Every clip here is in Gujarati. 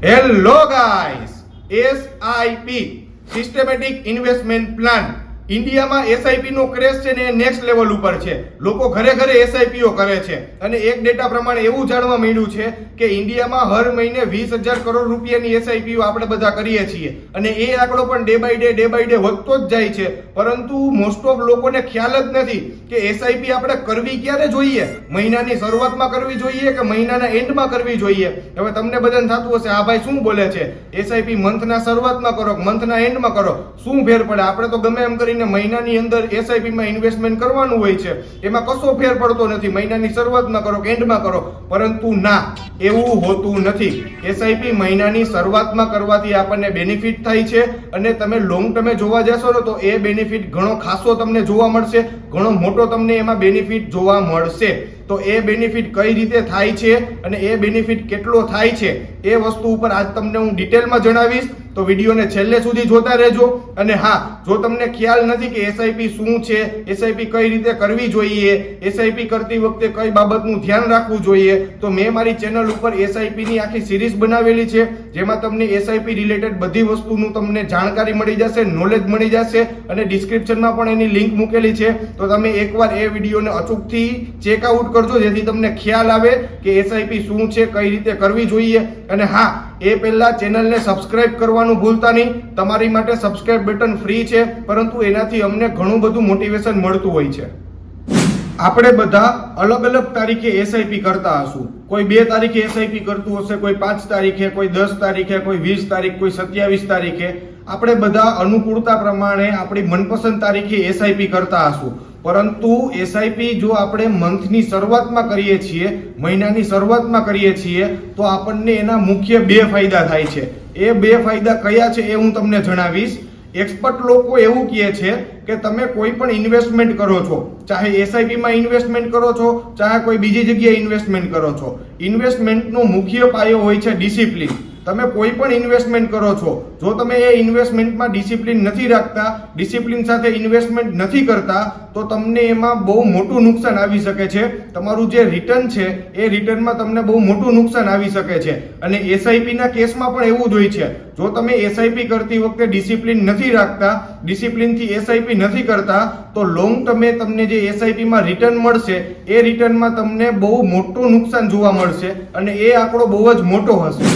Hello guys, SIP systematic investment plan ઇન્ડિયામાં એસઆઈપી નો ક્રેઝ છે ને નેક્સ્ટ લેવલ ઉપર છે. લોકો ઘરે ઘરે એસઆઈપીઓ કરે છે અને એક ડેટા પ્રમાણે એવું જાણવા મળ્યું છે કે ઇન્ડિયામાં હર મહિને 20,000 કરોડ રૂપિયાની એસઆઈપીઓ આપણે બધા કરીએ છીએ અને એ આંકડો પણ ડે બાય ડે વધતો જ જાય છે. પરંતુ મોસ્ટ ઓફ લોકોને ખ્યાલ જ નથી કે એસઆઈપી આપણે કરવી ક્યારે જોઈએ. મહિનાની શરૂઆતમાં કરવી જોઈએ કે મહિનાના એન્ડમાં કરવી જોઈએ. હવે તમને બધાને થતું હશે આ ભાઈ શું બોલે છે, એસઆઈપી મંથના શરૂઆતમાં કરો કે મંથના એન્ડમાં કરો, શું ફેર પડે? આપણે તો ગમે એમ કરીને મહિનાની અંદર એસઆઈપી માં ઇન્વેસ્ટમેન્ટ કરવાનું હોય છે, એમાં કશો ફેર પડતો નથી. મહિનાની શરૂઆતમાં કરો કે એન્ડમાં કરો, પરંતુ ના, એવું હોતું નથી. એસઆઈપી મહિનાની શરૂઆતમાં કરવાથી આપણને બેનિફિટ થાય છે અને તમે લોંગ ટર્મે જોવા જશો ને તો એ બેનિફિટ ઘણો ખાસો તમને જોવા મળશે, ઘણો મોટો તમને એમાં બેનિફિટ જોવા મળશે. તો એ બેનિફિટ કઈ રીતે થાય છે અને એ બેનિફિટ કેટલો થાય છે એ વસ્તુ ઉપર આજ તમને હું ડિટેલમાં જણાવીશ. તો વિડીયોને છેલ્લે સુધી જોતા રહેજો. અને હા, જો તમને ખ્યાલ નથી કે એસઆઈપી શું છે, એસઆઈપી કઈ રીતે કરવી જોઈએ, એસઆઈપી કરતી વખતે કઈ બાબતનું ધ્યાન રાખવું જોઈએ, તો મેં મારી ચેનલ ઉપર એસઆઈપી ની આખી સિરીઝ બનાવેલી છે જેમાં તમને એસઆઈપી રિલેટેડ બધી વસ્તુનું તમને જાણકારી મળી જશે, નોલેજ મળી જશે અને ડિસ્ક્રિપ્શનમાં પણ એની લિંક મૂકેલી છે. તો તમે એકવાર એ વિડીયોને અચૂકથી ચેકઆઉટ કરજો જેથી તમને ખ્યાલ આવે કે એસઆઈપી શું છે, કઈ રીતે કરવી જોઈએ. અને હા, એ પહેલા ચેનલને સબસ્ક્રાઇબ કરવાનું ભૂલતા નહીં. તમારી માટે સબસ્ક્રાઇબ બટન ફ્રી છે, પરંતુ એનાથી અમને ઘણું બધું મોટિવેશન મળતું હોય છે. આપણે બધા અલગ અલગ તારીખે એસઆઈપી કરતા હશું. કોઈ 2 તારીખે એસઆઈપી કરતું હશે, કોઈ 5 તારીખે, કોઈ 10 તારીખે, કોઈ 20 તારીખ, કોઈ 27 તારીખે. આપણે બધા અનુકૂળતા પ્રમાણે આપણી મનપસંદ તારીખે એસઆઈપી કરતા હશું. પરંતુ એસઆઈપી જો આપણે મંથની શરૂઆતમાં કરીએ છીએ, મહિનાની શરૂઆતમાં કરીએ છીએ, તો આપણને એના મુખ્ય 2 ફાયદા થાય છે. એ 2 ફાયદા કયા છે એ હું તમને જણાવીશ. એક્સપર્ટ લોકો એવું કહે છે કે તમે કોઈ પણ ઇન્વેસ્ટમેન્ટ કરો છો, ચાહે એસઆઈપી માં ઇન્વેસ્ટમેન્ટ કરો છો, ચાહે કોઈ બીજી જગ્યાએ ઇન્વેસ્ટમેન્ટ કરો છો, ઇન્વેસ્ટમેન્ટનો મુખ્ય પાયો હોય છે ડિસિપ્લિન. તમે કોઈ પણ ઇન્વેસ્ટમેન્ટ કરો છો, જો તમે એ ઇન્વેસ્ટમેન્ટમાં ડિસિપ્લિન નથી રાખતા, ડિસિપ્લિન સાથે ઇન્વેસ્ટમેન્ટ નથી કરતા, તો તમને એમાં બહુ મોટું નુકસાન આવી શકે છે. તમારું જે રિટર્ન છે એ રિટર્નમાં તમને બહુ મોટું નુકસાન આવી શકે છે. અને એસઆઈપી ના કેસમાં પણ એવું જ હોય છે. જો તમે એસઆઈપી કરતી વખતે ડિસિપ્લિન નથી રાખતા, ડિસિપ્લિનથી એસઆઈપી નથી કરતા, તો લોંગ ટર્મે તમને જે એસઆઈપી માં રિટર્ન મળશે એ રિટર્નમાં તમને બહુ મોટું નુકસાન જોવા મળશે અને એ આંકડો બહુ જ મોટો હશે.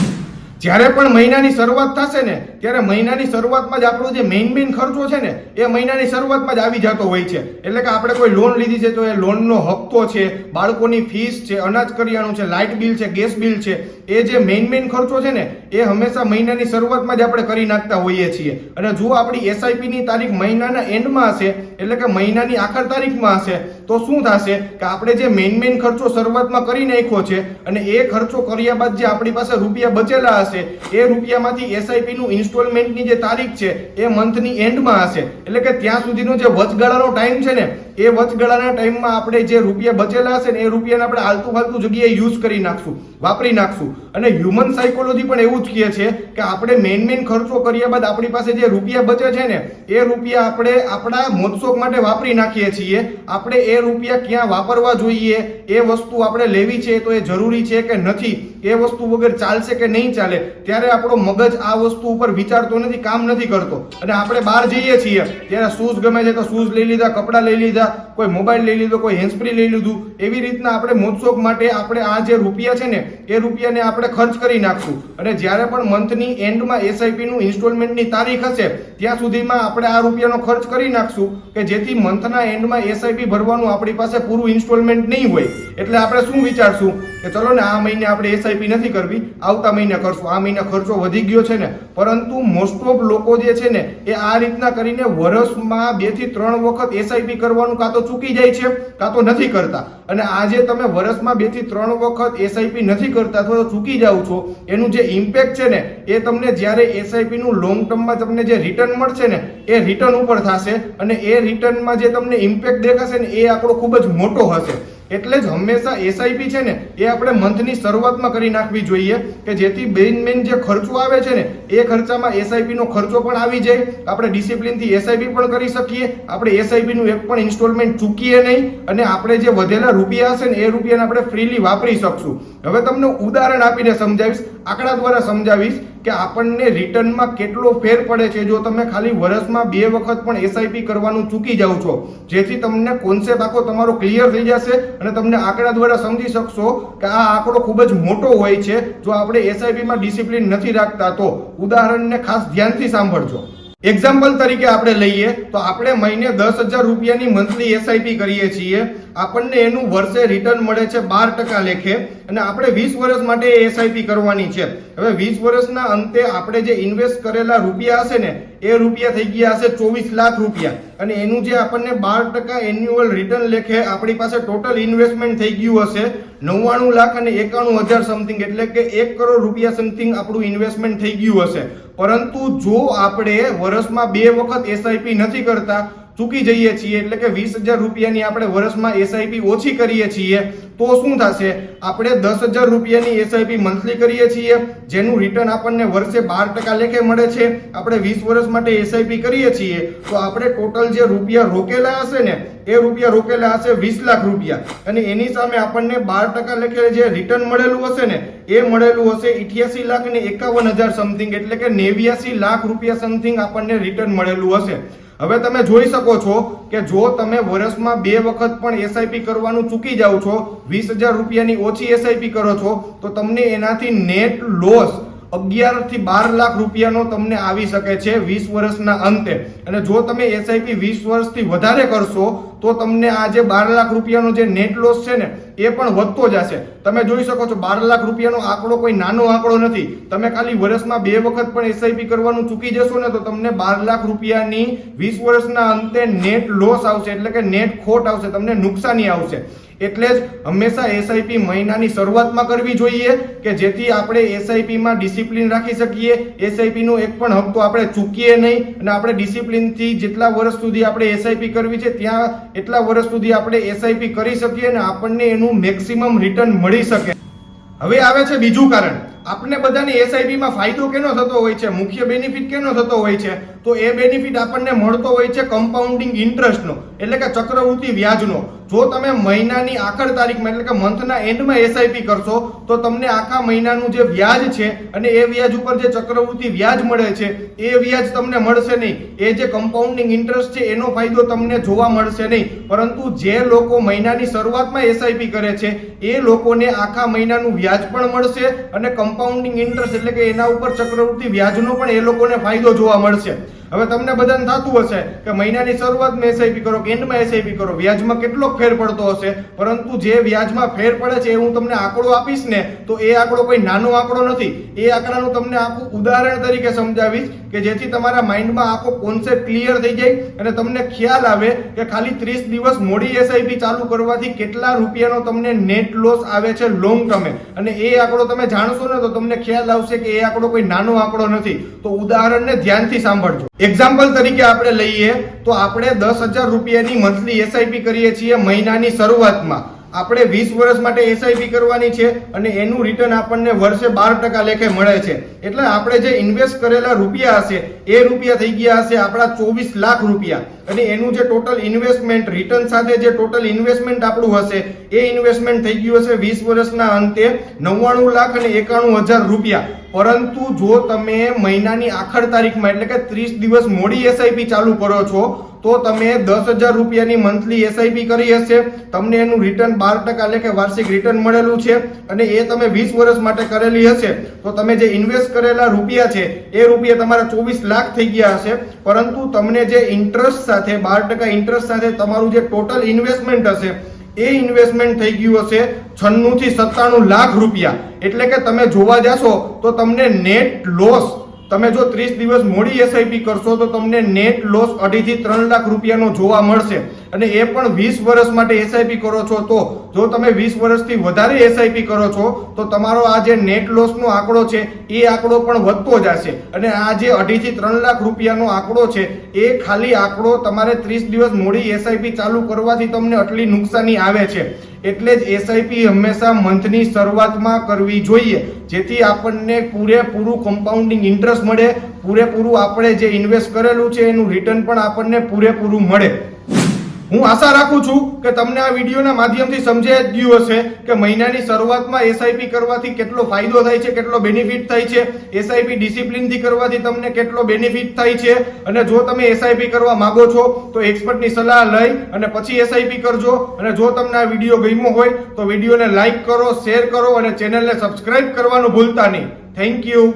જ્યારે પણ મહિનાની શરૂઆત થશે ને ત્યારે મહિનાની શરૂઆતમાં જ આપણો જે મેઇન ખર્ચો છે ને એ મહિનાની શરૂઆતમાં જ આવી જતો હોય છે. એટલે કે આપણે કોઈ લોન લીધી છે તો એ લોનનો હપ્તો છે, બાળકોની ફીસ છે, અનાજ કરિયાણું છે, લાઇટ બિલ છે, ગેસ બિલ છે, એ જે મેઇન ખર્ચો છે ને એ હંમેશા મહિનાની શરૂઆતમાં જ આપણે કરી નાખતા હોઈએ છીએ. અને જો આપણી એસઆઈપી ની તારીખ મહિનાના એન્ડમાં હશે, એટલે કે મહિનાની આખર તારીખમાં હશે, તો શું થશે કે આપણે જે મેઇન ખર્ચો શરૂઆતમાં કરી નાખ્યો છે અને એ ખર્ચો કર્યા બાદ જે આપણી પાસે રૂપિયા બચેલા હશે એ રૂપિયામાંથી એસઆઈપી નું ઇન્સ્ટોલમેન્ટની જે તારીખ છે એ મંથની એન્ડમાં હશે. એટલે કે ત્યાં સુધીનો જે વચગાળાનો ટાઈમ છે ને એ વચગાળાના ટાઈમમાં આપણે જે રૂપિયા બચેલા હશે ને એ રૂપિયાને આપણે આલતુ ફાલતુ જગ્યાએ યુઝ કરી નાખશું, વાપરી નાખશું. અને હ્યુમન સાયકોલોજી પણ એવું જ કહે છે કે આપણે મેઇન ખર્ચો કર્યા બાદ આપણી પાસે જે રૂપિયા બચે છે ને એ રૂપિયા આપણે આપણા મોજશોખ માટે વાપરી નાખીએ છીએ. આપણે એ રૂપિયા ક્યાં વાપરવા જોઈએ, એ વસ્તુ આપણે લેવી છે તો એ જરૂરી છે કે નથી, એ વસ્તુ વગર ચાલશે કે નહીં ચાલે, ત્યારે આપણો મગજ આ વસ્તુ ઉપર વિચારતો નથી, કામ નથી કરતો. અને આપણે બહાર જઈએ છીએ ત્યારે શૂઝ ગમે છે તો શૂઝ લઈ લીધા, કપડાં લઈ લીધા, કોઈ મોબાઈલ લઈ લીધો, કોઈ હેન્ડસ્ફ્રી લઈ લીધું. એવી રીતના આપણે મોજશોખ માટે આપણે આ જે રૂપિયા છે ને એ રૂપિયાને આપણે ખર્ચ કરી નાખશું. અને જ્યારે પણ મંથની એન્ડમાં એસઆઈપી નું ઇન્સ્ટોલમેન્ટની તારીખ હશે ત્યાં સુધીમાં આપણે આ રૂપિયાનો ખર્ચ કરી નાખશું કે જેથી મંથના એન્ડમાં એસઆઈપી ભરવાનું આપણી પાસે પૂરું ઇન્સ્ટોલમેન્ટ નહીં હોય. એટલે આપણે શું વિચારશું કે ચલો ને આ મહિને આપણે એસઆઈપી નથી કરવી, આવતા મહિને કરશું, આ મહિને ખર્ચો વધી ગયો છે ને. પરંતુ મોસ્ટ ઓફ લોકો જે છે ને એ આ રીતના કરીને વર્ષમાં 2 થી 3 વખત એસઆઈપી કરવાનું કાં તો ચૂકી જાય છે કાં તો નથી કરતા. અને આજે તમે વર્ષમાં 2 થી 3 વખત એસઆઈપી નથી કરતા અથવા તો ચૂકી જાવ છો, એનું જે ઇમ્પેક્ટ છે ને એ તમને જ્યારે એસઆઈપી નું લોંગ ટર્મમાં તમને જે રિટર્ન મળશે ને એ રિટર્ન ઉપર થશે. અને એ રિટર્નમાં જે તમને ઇમ્પેક્ટ દેખાશે ને એ આંકડો ખૂબ જ મોટો હશે. એટલે જ હંમેશા એસઆઈપી છે ને એ આપણે મંથની શરૂઆતમાં કરી નાખવી જોઈએ કે જેથી મેઇન જે ખર્ચો આવે છે ને એ ખર્ચામાં એસઆઈપી નો ખર્ચો પણ આવી જાય, આપણે ડિસિપ્લિનથી એસઆઈપી પણ કરી શકીએ, આપણે એસઆઈપી નું એક પણ ઇન્સ્ટોલમેન્ટ ચૂકીએ નહીં અને આપણે જે વધેલા રૂપિયા હશે ને એ રૂપિયાને આપણે ફ્રીલી વાપરી શકશું. હવે તમને ઉદાહરણ આપીને સમજાવીશ, આંકડા દ્વારા સમજાવીશ કે આપણને રિટર્નમાં કેટલો ફેર પડે છે જો તમે ખાલી વર્ષમાં 2 વખત પણ એસઆઈપી કરવાનું ચૂકી જાવ છો, જેથી તમને કોન્સેપ્ટ આખો તમારો ક્લિયર થઈ જશે અને તમને આંકડા દ્વારા સમજી શકશો કે આ આંકડો ખૂબ જ મોટો હોય છે જો આપણે એસઆઈપી માં ડિસિપ્લિન નથી રાખતા તો. ઉદાહરણને ખાસ ધ્યાનથી સાંભળજો. એક્ઝામ્પલ તરીકે આપણે લઈએ તો આપણે મહિને 10,000 રૂપિયાની મંથલી એસઆઈપી કરીએ છીએ, આપણને એનું વર્ષે રિટર્ન મળે છે 12% લેખે અને આપણે 20 વર્ષ માટે એસઆઈપી કરવાની છે. હવે 20 વર્ષના અંતે આપણે જે ઇન્વેસ્ટ કરેલા રૂપિયા હશે ને એ રૂપિયા થઈ ગયા હશે 24 લાખ રૂપિયા અને એનું જે આપણને 12% એન્યુઅલ રિટર્ન લેખે આપણી પાસે ટોટલ ઇન્વેસ્ટમેન્ટ થઈ ગયું હશે 99 લાખ અને 91,000 સમથિંગ, એટલે કે 1 કરોડ રૂપિયા સમથિંગ આપણું ઇન્વેસ્ટમેન્ટ થઈ ગયું હશે. પરંતુ જો આપણે વર્ષમાં 2 વખત એસઆઈપી નથી કરતા, ચૂકી જઈએ છીએ એટલે કે 20,000 રૂપિયાની આપણે વર્ષમાં એસઆઈપી ઓછી કરીએ છીએ તો શું થશે? આપણે 10,000 રૂપિયાની એસઆઈપી મંથલી કરીએ છીએ જેનું રિટર્ન આપણને વર્ષે 12% લેખે મળે છે. આપણે 20 વર્ષ માટે એસઆઈપી કરીએ છીએ તો આપણે ટોટલ જે રૂપિયા રોકેલા હશે ને એ રૂપિયા રોકેલા હશે 20 લાખ રૂપિયા અને એની સામે આપણને 12% લેખે જે રિટર્ન મળેલું હશે ને એ મળેલું હશે 88 લાખ ને 51,000 સમથિંગ, એટલે કે 89 લાખ રૂપિયા સમથિંગ આપણને રિટર્ન મળેલું હશે. હવે તમે જોઈ શકો છો કે જો તમે વર્ષમાં 2 વખત પણ એસઆઈપી કરવાનું ચૂકી જાઓ છો, 20,000 રૂપિયાની ઓછી એસઆઈપી કરો છો તો તમને એનાથી નેટ લોસ 11 થી 12 લાખ રૂપિયાનો તમને આવી શકે છે 20 વર્ષના અંતે. અને જો તમે એસઆઈપી 20 વર્ષથી વધારે કરશો તો તમને આ જે 12 લાખ રૂપિયાનો જે નેટ લોસ છે ને એ પણ વધતો જશે. તમે જોઈ શકો છો 12 લાખ રૂપિયાનો આંકડો કોઈ નાનો આંકડો નથી. તમે ખાલી વર્ષમાં 2 વખત પણ એસઆઈપી કરવાનું ચૂકી જશો ને તો તમને 12 લાખ રૂપિયાની 20 વર્ષના અંતે નેટ લોસ આવશે, એટલે કે નેટ ખોટ આવશે, તમને નુકસાની આવશે. એટલે જ હંમેશા એસઆઈપી મહિનાની શરૂઆતમાં કરવી જોઈએ કે જેથી આપણે એસઆઈપી માં ડિસિપ્લિન રાખી શકીએ, એસઆઈપી નો એક પણ હપ્તો આપણે ચૂકીએ નહીં અને આપણે ડિસિપ્લિનથી જેટલા વર્ષ સુધી આપણે એસઆઈપી કરવી છે ત્યાં એટલા વર્ષ સુધી આપણે એસઆઈપી કરી શકીએ અને આપણને એનું મેક્સિમમ રિટર્ન મળી શકે. હવે આવે છે બીજું કારણ, આપણે બધાને એસઆઈપી માં ફાયદો કેનો થતો હોય છે, મુખ્ય બેનિફિટ કેનો થતો હોય છે? તો એ બેનિફિટ આપણને મળતો હોય છે કમ્પાઉન્ડિંગ ઇન્ટરેસ્ટનો, એટલે કે ચક્રવૃદ્ધિ વ્યાજનો. જો તમે મહિનાની આખર તારીખમાં એટલે કે મંથના એન્ડમાં એસઆઈપી કરશો તો તમને આખા મહિનાનું જે વ્યાજ છે અને એ વ્યાજ ઉપર જે ચક્રવૃદ્ધિ વ્યાજ મળે છે એ વ્યાજ તમને મળશે નહીં. એ જે કમ્પાઉન્ડિંગ ઇન્ટરેસ્ટ છે એનો ફાયદો તમને જોવા મળશે નહીં. પરંતુ જે લોકો મહિનાની શરૂઆતમાં એસઆઈપી કરે છે એ લોકોને આખા મહિનાનું વ્યાજ પણ મળશે અને કમ્પાઉન્ડિંગ ઇન્ટરેસ્ટ એટલે કે એના ઉપર ચક્રવૃદ્ધિ વ્યાજનો પણ એ લોકોને ફાયદો જોવા મળશે. હવે તમને બધાને થતું હશે કે મહિનાની શરૂઆતમાં એસઆઈપી કરો કે એન્ડમાં એસઆઈપી કરો, વ્યાજમાં કેટલો ફેર પડતો હશે? પરંતુ જે વ્યાજમાં ફેર પડે છે એ હું તમને આંકડો આપીશ ને તો એ આંકડો કોઈ નાનો આંકડો નથી. એ આંકડાનું તમને આખું ઉદાહરણ તરીકે સમજાવીશ કે જેથી તમારા માઇન્ડમાં આખો કોન્સેપ્ટ ક્લિયર થઈ જાય અને તમને ખ્યાલ આવે કે ખાલી 30 દિવસ મોડી એસઆઈપી ચાલુ કરવાથી કેટલા રૂપિયાનો તમને નેટ લોસ આવે છે લોંગ ટર્મે. અને એ આંકડો તમે જાણશો ને તો તમને ખ્યાલ આવશે કે એ આંકડો કોઈ નાનો આંકડો નથી. તો ઉદાહરણને ધ્યાનથી સાંભળજો. એક્ઝામ્પલ તરીકે આપણે લઈએ તો આપણે 10,000 રૂપિયાની મંથલી એસઆઈપી કરીએ છીએ મહિનાની શરૂઆતમાં. આપણે 20 વર્ષ માટે એસઆઈપી કરવાની છે અને એનું રિટર્ન આપણને વર્ષે 12% લેખે મળે છે. એટલે આપણે જે ઇન્વેસ્ટ કરેલા રૂપિયા હશે એ રૂપિયા થઈ ગયા હશે આપણા 24 લાખ રૂપિયા અને એનું જે ટોટલ ઇન્વેસ્ટમેન્ટ રિટર્ન સાથે જે ટોટલ ઇન્વેસ્ટમેન્ટ આપણું હશે એ ઇન્વેસ્ટમેન્ટ થઈ ગયું હશે 20 વર્ષના અંતે 99 લાખ અને 91,000 રૂપિયા. પરંતુ જો તમે મહિનાની આખર તારીખમાં એટલે કે 30 દિવસ મોડી એસઆઈપી ચાલુ કરો છો તો તમે 10,000 રૂપિયાની મંથલી એસઆઈપી કરી હશે, તમને એનું રિટર્ન 12% લેખે વાર્ષિક રિટર્ન મળેલું છે અને એ તમે 20 વર્ષ માટે કરેલી હશે તો તમે જે ઇન્વેસ્ટ કરેલા રૂપિયા છે એ રૂપિયા તમારા 24 લાખ થઈ ગયા હશે. પરંતુ તમને જે ઇન્ટરેસ્ટ સાથે 12% ઇન્ટરેસ્ટ સાથે તમારું જે ટોટલ ઇન્વેસ્ટમેન્ટ હશે એ ઇન્વેસ્ટમેન્ટ થઈ ગયું હશે 96 થી 97 લાખ રૂપિયા. એટલે કે તમે જોવા જશો તો તમને નેટ લોસ, તમે જો 30 દિવસ મોડી એસઆઈપી કરશો તો તમને નેટ લોસ 2.5 થી 3 લાખ રૂપિયાનો જોવા મળશે અને એ પણ 20 વર્ષ માટે એસઆઈપી કરો છો તો. જો તમે 20 વર્ષથી વધારે એસઆઈપી કરો છો તો તમારો આ જે નેટ લોસનો આંકડો છે એ આંકડો પણ વધતો જશે અને આ જે 2.5 થી 3 લાખ રૂપિયાનો આંકડો છે એ ખાલી આંકડો તમારે 30 દિવસ મોડી એસઆઈપી ચાલુ કરવાથી તમને આટલી નુકસાની આવે છે. એટલે જ એસઆઈપી હંમેશા મંથની શરૂઆતમાં કરવી જોઈએ, જેથી આપણને પૂરેપૂરું કમ્પાઉન્ડિંગ ઇન્ટરેસ્ટ મળે, પૂરેપૂરું આપણે જે ઇન્વેસ્ટ કરેલું છે એનું રિટર્ન પણ આપણને પૂરેપૂરું મળે. હું આશા રાખું છું કે તમને આ વિડીયોના માધ્યમથી સમજાઈ જ ગયું હશે કે મહિનાની શરૂઆતમાં એસઆઈપી કરવાથી કેટલો ફાયદો થાય છે, કેટલો બેનિફિટ થાય છે, એસઆઈપી ડિસિપ્લિનથી કરવાથી તમને કેટલો બેનિફિટ થાય છે. અને જો તમે એસઆઈપી કરવા માંગો છો તો એક્સપર્ટની સલાહ લઈ અને પછી એસઆઈપી કરજો. અને જો તમને આ વિડીયો ગમ્યો હોય તો વિડીયોને લાઈક કરો, શેર કરો અને ચેનલને સબસ્ક્રાઇબ કરવાનું ભૂલતા નહીં. Thank you.